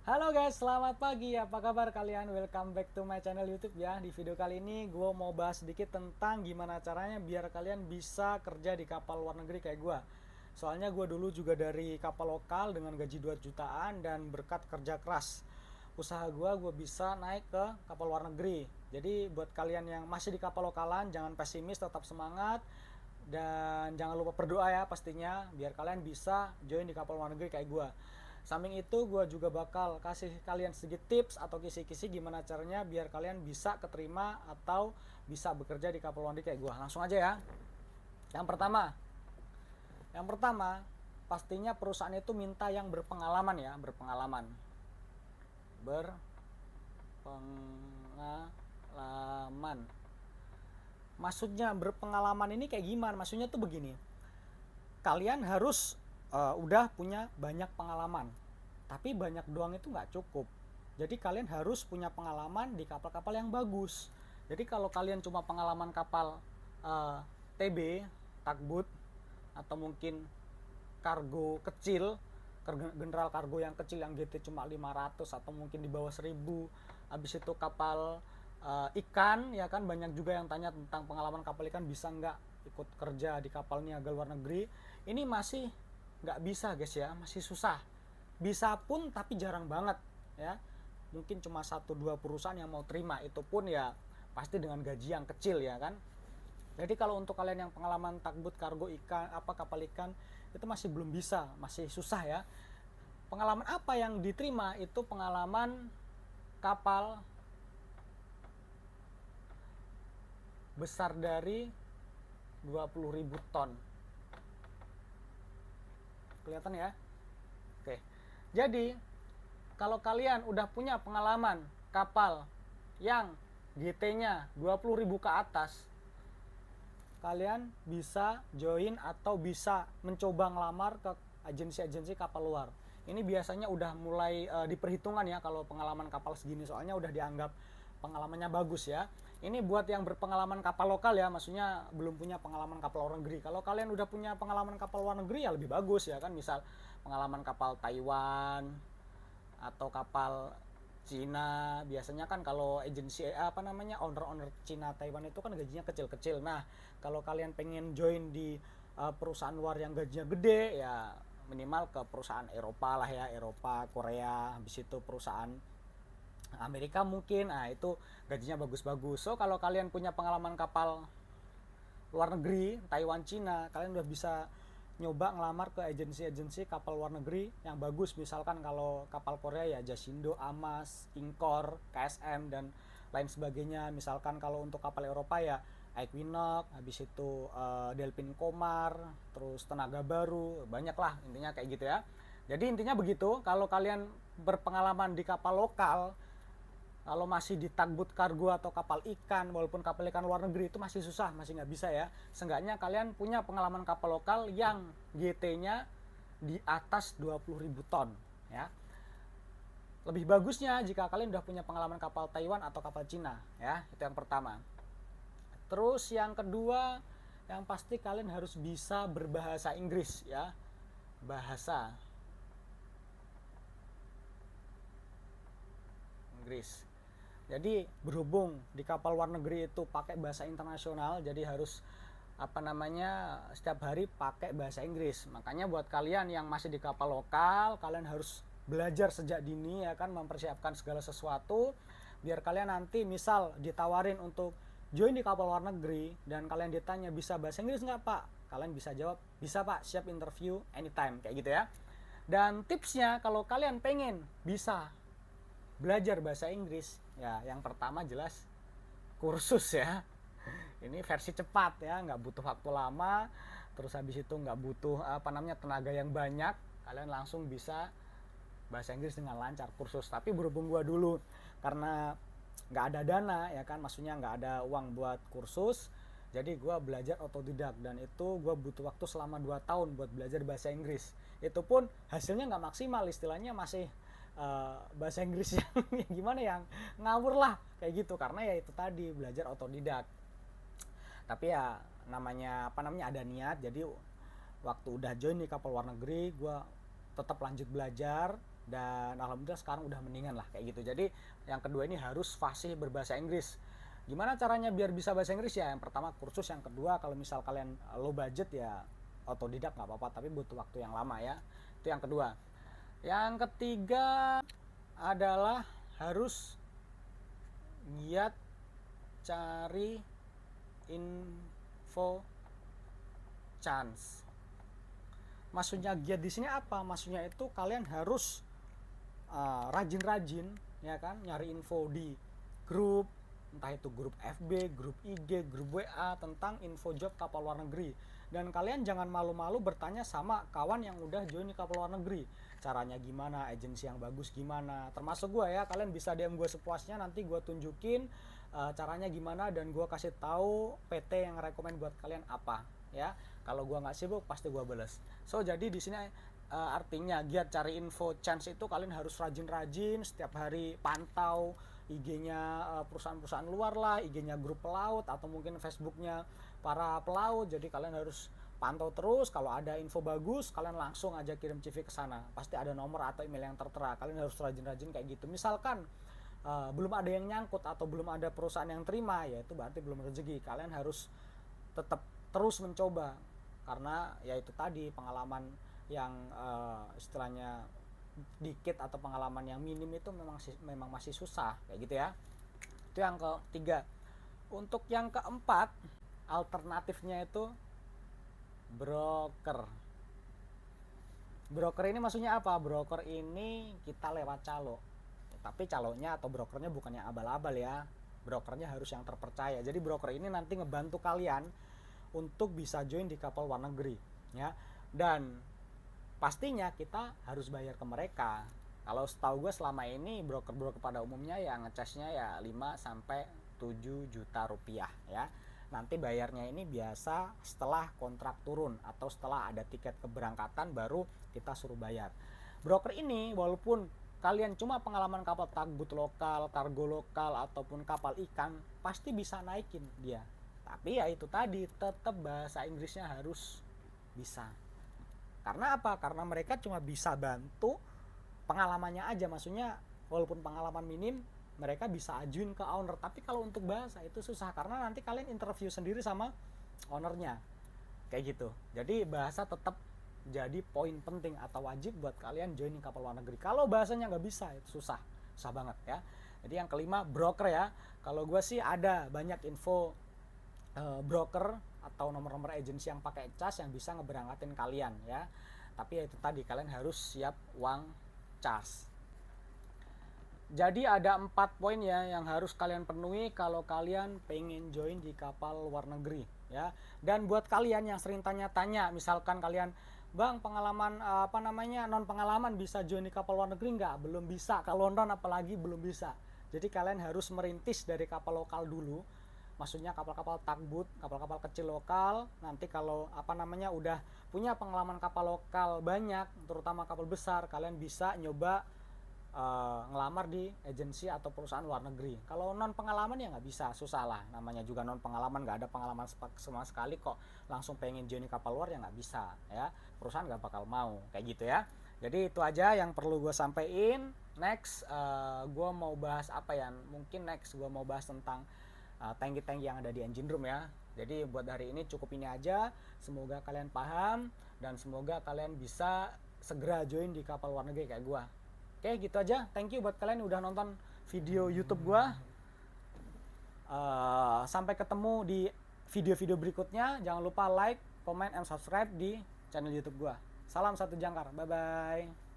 Halo guys, selamat pagi. Apa kabar kalian? Welcome back to my channel YouTube ya. Di video kali ini gue mau bahas sedikit tentang gimana caranya biar kalian bisa kerja di kapal luar negeri kayak gue. Soalnya gue dulu juga dari kapal lokal dengan gaji 2 jutaan dan berkat kerja keras usaha gue bisa naik ke kapal luar negeri. Jadi buat kalian yang masih di kapal lokalan, jangan pesimis, tetap semangat. Dan jangan lupa berdoa ya pastinya biar kalian bisa join di kapal luar negeri kayak gue. Samping itu gue juga bakal kasih kalian sedikit tips atau kisi-kisi gimana caranya biar kalian bisa keterima atau bisa bekerja di kapal luar negeri kayak gue. Langsung aja ya. Yang pertama, yang pertama pastinya perusahaan itu minta yang berpengalaman ya, berpengalaman. Berpengalaman. Maksudnya berpengalaman ini kayak gimana? Maksudnya tuh begini. Kalian harus udah punya banyak pengalaman. Tapi banyak doang itu nggak cukup. Jadi kalian harus punya pengalaman di kapal-kapal yang bagus. Jadi kalau kalian cuma pengalaman kapal TB, tugboat, atau mungkin kargo kecil, general kargo yang kecil yang GT cuma 500 atau mungkin di bawah 1000. Habis itu kapal ikan, ya kan banyak juga yang tanya tentang pengalaman kapal ikan, bisa nggak ikut kerja di kapal niaga luar negeri. Ini masih nggak bisa guys ya, masih susah. Bisa pun tapi jarang banget ya. Mungkin cuma 1-2 perusahaan yang mau terima, itu pun ya pasti dengan gaji yang kecil ya kan. Jadi kalau untuk kalian yang pengalaman tugboat, kargo ikan, kapal ikan itu masih belum bisa, masih susah ya. Pengalaman apa yang diterima itu pengalaman kapal besar dari 20.000 ton. Kelihatan ya? Oke. Jadi kalau kalian udah punya pengalaman kapal yang GT-nya 20.000 ke atas, kalian bisa join atau bisa mencoba ngelamar ke agensi-agensi kapal luar. Ini biasanya udah mulai diperhitungkan ya kalau pengalaman kapal segini, soalnya udah dianggap pengalamannya bagus ya. Ini buat yang berpengalaman kapal lokal ya, maksudnya belum punya pengalaman kapal luar negeri. Kalau kalian udah punya pengalaman kapal luar negeri ya lebih bagus ya kan, misal pengalaman kapal Taiwan atau kapal Cina. Biasanya kan kalau agensi owner Cina Taiwan itu kan gajinya kecil-kecil. Nah kalau kalian pengen join di perusahaan luar yang gajinya gede ya minimal ke perusahaan Eropa lah ya, Eropa, Korea, habis itu perusahaan Amerika mungkin. Nah itu gajinya bagus-bagus. So kalau kalian punya pengalaman kapal luar negeri, Taiwan, Cina, kalian udah bisa nyoba ngelamar ke agensi-agensi kapal luar negeri yang bagus. Misalkan kalau kapal Korea ya Jasindo, Amas, Inkor, KSM dan lain sebagainya. Misalkan kalau untuk kapal Eropa ya Equinox, habis itu Delphin Komar, terus Tenaga Baru, banyak lah intinya kayak gitu ya. Jadi intinya begitu. Kalau kalian berpengalaman di kapal lokal, kalau masih di tugboat kargo atau kapal ikan, walaupun kapal ikan luar negeri itu masih susah, masih nggak bisa ya. Seenggaknya kalian punya pengalaman kapal lokal yang GT-nya di atas 20.000 ton ya. Lebih bagusnya jika kalian udah punya pengalaman kapal Taiwan atau kapal Cina ya. Itu yang pertama. Terus yang kedua, yang pasti kalian harus bisa berbahasa Inggris ya. Bahasa Inggris. Jadi berhubung di kapal luar negeri itu pakai bahasa internasional, jadi harus setiap hari pakai bahasa Inggris. Makanya buat kalian yang masih di kapal lokal, kalian harus belajar sejak dini ya kan, mempersiapkan segala sesuatu biar kalian nanti misal ditawarin untuk join di kapal luar negeri dan kalian ditanya bisa bahasa Inggris nggak pak, kalian bisa jawab bisa pak, siap interview anytime kayak gitu ya. Dan tipsnya kalau kalian pengen bisa belajar bahasa Inggris ya, yang pertama jelas kursus ya. Ini versi cepat ya, nggak butuh waktu lama, terus habis itu nggak butuh tenaga yang banyak, kalian langsung bisa bahasa Inggris dengan lancar kursus. Tapi berhubung gua dulu karena nggak ada dana ya kan, maksudnya nggak ada uang buat kursus, jadi gue belajar otodidak dan itu gue butuh waktu selama 2 tahun buat belajar bahasa Inggris. Itu pun hasilnya nggak maksimal, istilahnya masih bahasa Inggris yang gimana, yang ngawur lah kayak gitu, karena ya itu tadi belajar otodidak. Tapi ya namanya ada niat, jadi waktu udah join di kapal luar negeri gue tetap lanjut belajar dan alhamdulillah sekarang udah mendingan lah kayak gitu. Jadi yang kedua ini harus fasih berbahasa Inggris. Gimana caranya biar bisa bahasa Inggris? Ya yang pertama kursus, yang kedua kalau misal kalian low budget ya otodidak nggak apa-apa, tapi butuh waktu yang lama ya. Itu yang kedua. Yang ketiga adalah harus giat cari info chance. Maksudnya giat di sini apa? Maksudnya itu kalian harus rajin-rajin ya kan nyari info di grup, entah itu grup FB, grup IG, grup WA tentang info job kapal luar negeri. Dan kalian jangan malu-malu bertanya sama kawan yang udah join di kapal luar negeri. Caranya gimana, agensi yang bagus gimana. Termasuk gue ya, kalian bisa DM gue sepuasnya, nanti gue tunjukin caranya gimana dan gue kasih tahu PT yang rekomend buat kalian apa ya. Kalau gue nggak sibuk pasti gue bales. So jadi di sini artinya giat cari info chance itu kalian harus rajin-rajin setiap hari pantau IG-nya perusahaan-perusahaan luar lah, IG-nya grup pelaut atau mungkin Facebook-nya para pelaut. Jadi kalian harus pantau terus, kalau ada info bagus kalian langsung aja kirim CV ke sana. Pasti ada nomor atau email yang tertera. Kalian harus rajin-rajin kayak gitu. Misalkan belum ada yang nyangkut atau belum ada perusahaan yang terima, ya itu berarti belum rezeki. Kalian harus tetap terus mencoba karena ya itu tadi pengalaman yang istilahnya dikit atau pengalaman yang minim itu memang masih susah kayak gitu ya. Itu yang ketiga. Untuk yang keempat, alternatifnya itu broker. Broker ini maksudnya apa? Broker ini kita lewat calo. Tapi calonya atau brokernya bukan yang abal-abal ya. Brokernya harus yang terpercaya. Jadi broker ini nanti ngebantu kalian untuk bisa join di kapal luar negeri ya. Dan pastinya kita harus bayar ke mereka. Kalau setahu gue selama ini broker-broker pada umumnya ya ngecasnya ya 5 sampai 7 juta rupiah ya. Nanti bayarnya ini biasa setelah kontrak turun atau setelah ada tiket keberangkatan baru kita suruh bayar. Broker ini walaupun kalian cuma pengalaman kapal tugboat lokal, kargo lokal ataupun kapal ikan, pasti bisa naikin dia. Tapi ya itu tadi, tetap bahasa Inggrisnya harus bisa. Karena apa? Karena mereka cuma bisa bantu pengalamannya aja. Maksudnya walaupun pengalaman minim, mereka bisa ajuin ke owner. Tapi kalau untuk bahasa itu susah karena nanti kalian interview sendiri sama ownernya. Kayak gitu. Jadi bahasa tetap jadi poin penting atau wajib buat kalian joining kapal luar negeri. Kalau bahasanya nggak bisa, itu susah banget ya. Jadi yang kelima, broker ya. Kalau gue sih ada banyak info broker atau nomor-nomor agensi yang pakai cas yang bisa ngeberangkatin kalian ya. Tapi ya itu tadi, kalian harus siap uang cas. Jadi ada 4 poin ya yang harus kalian penuhi kalau kalian pengen join di kapal luar negeri ya. Dan buat kalian yang sering tanya-tanya, misalkan kalian, Bang, pengalaman non pengalaman bisa join di kapal luar negeri nggak? Belum bisa. Kalau non apalagi belum bisa. Jadi kalian harus merintis dari kapal lokal dulu. Maksudnya kapal-kapal tugboat, kapal-kapal kecil lokal. Nanti kalau udah punya pengalaman kapal lokal banyak, terutama kapal besar, kalian bisa nyoba ngelamar di agensi atau perusahaan luar negeri. Kalau non pengalaman ya nggak bisa, susah lah. Namanya juga non pengalaman, nggak ada pengalaman sama sekali kok langsung pengen join kapal luar ya nggak bisa ya. Perusahaan nggak bakal mau kayak gitu ya. Jadi itu aja yang perlu gue sampaikan. Next gue mau bahas apa ya? Mungkin next gue mau bahas tentang tangki-tangki yang ada di engine room ya. Jadi buat hari ini cukup ini aja. Semoga kalian paham dan semoga kalian bisa segera join di kapal luar negeri kayak gue. Oke, gitu aja. Thank you buat kalian yang udah nonton video YouTube gua. Sampai ketemu di video-video berikutnya. Jangan lupa like, comment, and subscribe di channel YouTube gua. Salam satu jangkar. Bye-bye.